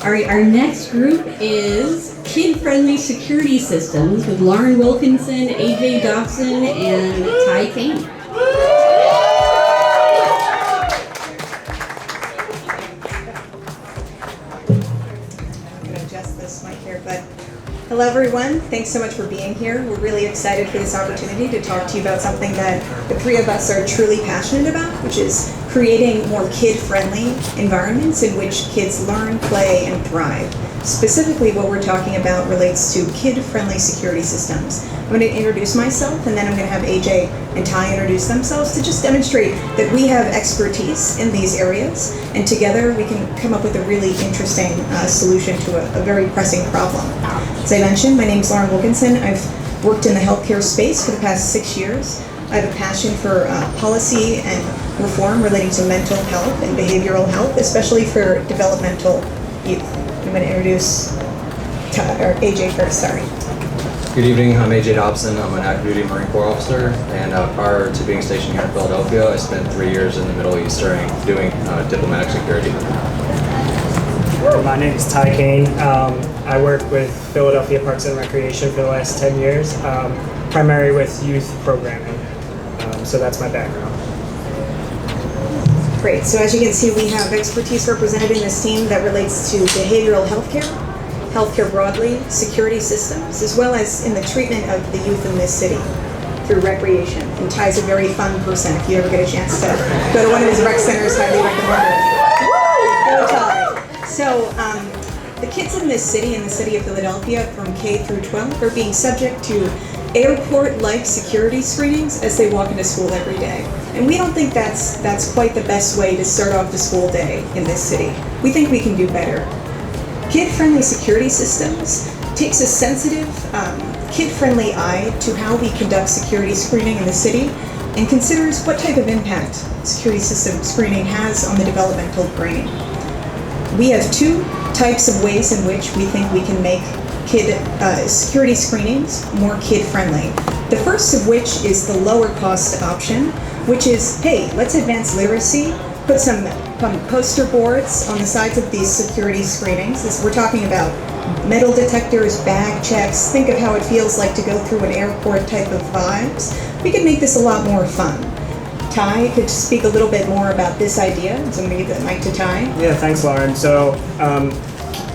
Our next group is Kid-Friendly Security Systems with Lauren Wilkinson, AJ Dobson, and Ty Kane. I'm going to adjust this mic here, but hello everyone. Thanks so much for being here. We're really excited for this opportunity to talk to you about something that the three of us are truly passionate about, which is creating more kid-friendly environments in which kids learn, play, and thrive. Specifically, what we're talking about relates to kid-friendly security systems. I'm going to introduce myself, and then I'm going to have AJ and Ty introduce themselves to just demonstrate that we have expertise in these areas, and together we can come up with a really interesting solution to a very pressing problem. As I mentioned, my name is Lauren Wilkinson. I've worked in the healthcare space for the past 6 years. I have a passion for policy and reform relating to mental health and behavioral health, especially for developmental youth. I'm going to introduce AJ first, sorry. Good evening, I'm AJ Dobson. I'm an active duty Marine Corps officer, and prior to being stationed here in Philadelphia, I spent 3 years in the Middle East doing diplomatic security. My name is Ty Kane. I work with Philadelphia Parks and Recreation for the last 10 years, primarily with youth programming. So that's my background. Great. So as you can see, we have expertise represented in this team that relates to behavioral healthcare, healthcare broadly, security systems, as well as in the treatment of the youth in this city through recreation. And Ty's a very fun person. If you ever get a chance to go to one of his rec centers, highly recommend it. Go Ty. So the kids in this city, in the city of Philadelphia, from K through 12, are being subject to airport-like security screenings as they walk into school every day. And we don't think that's quite the best way to start off the school day in this city. We think we can do better. Kid-friendly security systems takes a sensitive, kid-friendly eye to how we conduct security screening in the city and considers what type of impact security system screening has on the developmental brain. We have two types of ways in which we think we can make security screenings more kid-friendly. The first of which is the lower cost option, which is, hey, let's advance literacy, put some poster boards on the sides of these security screenings. We're talking about metal detectors, bag checks. Think of how it feels like to go through an airport type of vibes. We could make this a lot more fun. Ty could speak a little bit more about this idea, so I'm going to give the mic to Ty. Yeah, thanks, Lauren. So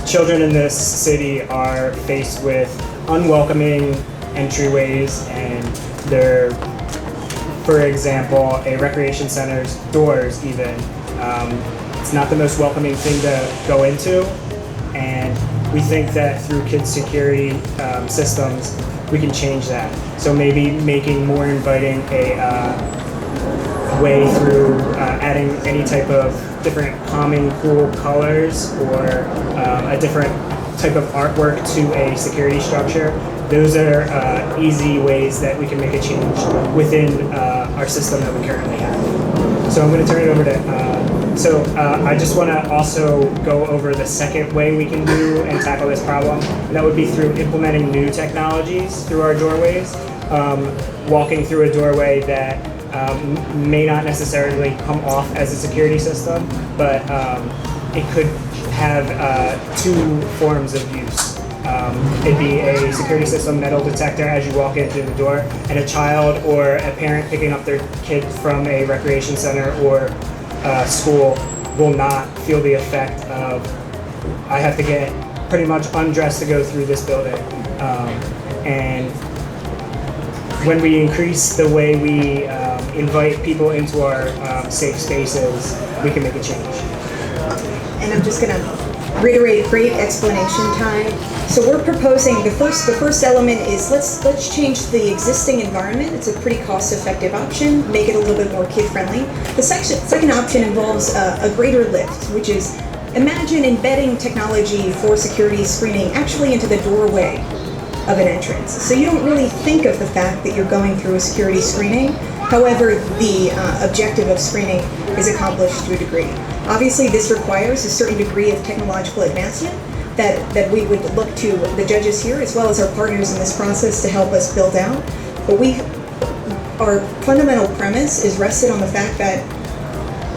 children in this city are faced with unwelcoming entryways, and they're, for example, a recreation center's doors even. It's not the most welcoming thing to go into, and we think that through kids' security systems, we can change that. So maybe making more inviting a way through adding any type of different calming, cool colors or a different type of artwork to a security structure. Those are easy ways that we can make a change within our system that we currently have. So I'm going to turn it over to, I just want to also go over the second way we can do and tackle this problem. And that would be through implementing new technologies through our doorways, walking through a doorway that may not necessarily come off as a security system, but it could have two forms of use. It'd be a security system metal detector as you walk in through the door, and a child or a parent picking up their kid from a recreation center or school will not feel the effect of, I have to get pretty much undressed to go through this building. And when we increase the way we invite people into our safe spaces, we can make a change. And I'm just going to reiterate, great explanation, Ty. So we're proposing the first element is let's change the existing environment. It's a pretty cost-effective option. Make it a little bit more kid-friendly. The second option involves a greater lift, which is imagine embedding technology for security screening actually into the doorway of an entrance. So you don't really think of the fact that you're going through a security screening. However, the objective of screening is accomplished to a degree. Obviously, this requires a certain degree of technological advancement that we would look to the judges here as well as our partners in this process to help us build out. But our fundamental premise is rested on the fact that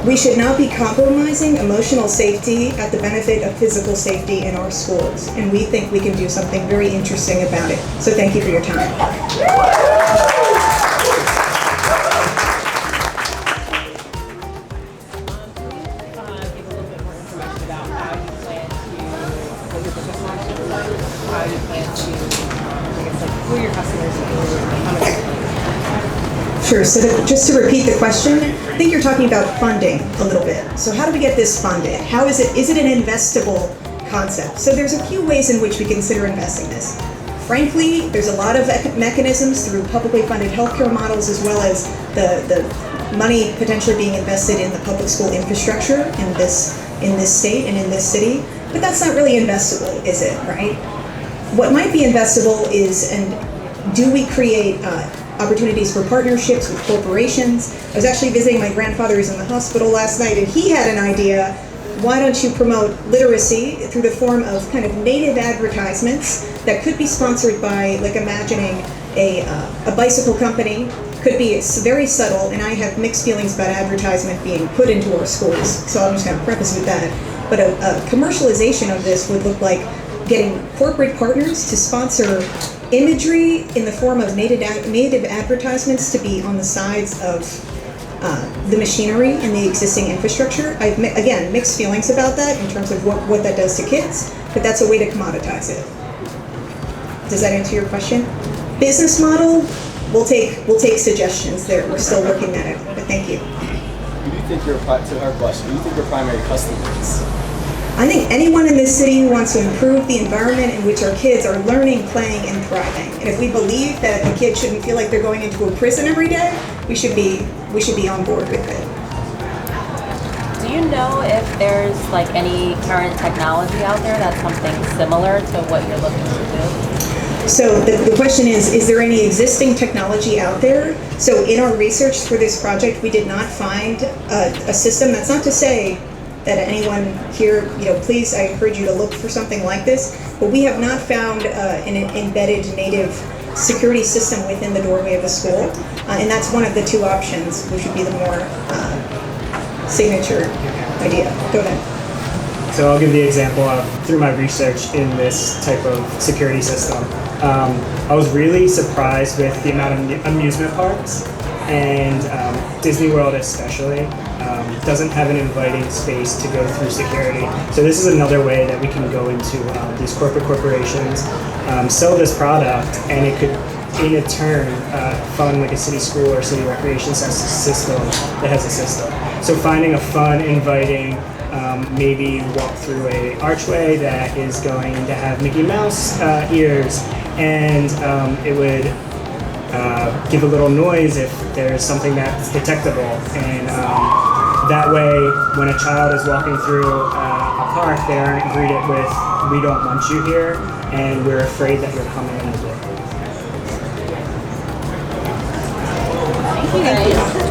We should not be compromising emotional safety at the benefit of physical safety in our schools, and we think we can do something very interesting about it. So thank you for your time. Sure, so just to repeat the question, I think you're talking about funding a little bit. So how do we get this funded? How is it an investable concept? So there's a few ways in which we consider investing this. Frankly, there's a lot of mechanisms through publicly funded healthcare models, as well as the money potentially being invested in the public school infrastructure in this state and in this city. But that's not really investable, is it, right? What might be investable is, and do we create opportunities for partnerships with corporations? I was actually visiting my grandfather who's in the hospital last night, and he had an idea. Why don't you promote literacy through the form of kind of native advertisements that could be sponsored by, like, imagining a bicycle company, could be very subtle, and I have mixed feelings about advertisement being put into our schools, so I'm just going to preface with that. But a commercialization of this would look like getting corporate partners to sponsor imagery in the form of native advertisements to be on the sides of the machinery and the existing infrastructure. I've, again, mixed feelings about that in terms of what that does to kids, but that's a way to commoditize it. Does that answer your question? Business model, we'll take suggestions there. We're still looking at it, but thank you. Who do you think your primary customer is? I think anyone in this city who wants to improve the environment in which our kids are learning, playing, and thriving. And if we believe that a kid shouldn't feel like they're going into a prison every day, we should be on board with it. Do you know if there's like any current technology out there that's something similar to what you're looking to do? So the question is there any existing technology out there? So in our research for this project, we did not find a system. That's not to say that anyone here, please, I encourage you to look for something like this, but we have not found an embedded native security system within the doorway of a school, and that's one of the two options, which would be the more signature idea. Go ahead. So I'll give the example of, through my research in this type of security system, I was really surprised with the amount of amusement parks, and Disney World especially doesn't have an inviting space to go through security. So this is another way that we can go into these corporations, sell this product, and it could, in a turn, fund like a city school or city recreation system that has a system. So finding a fun, inviting, maybe walk through a archway that is going to have Mickey Mouse ears, and it would give a little noise if there's something that's detectable, and that way when a child is walking through a park, they aren't greeted with, "We don't want you here, and we're afraid that you're coming in the door." Thank you guys.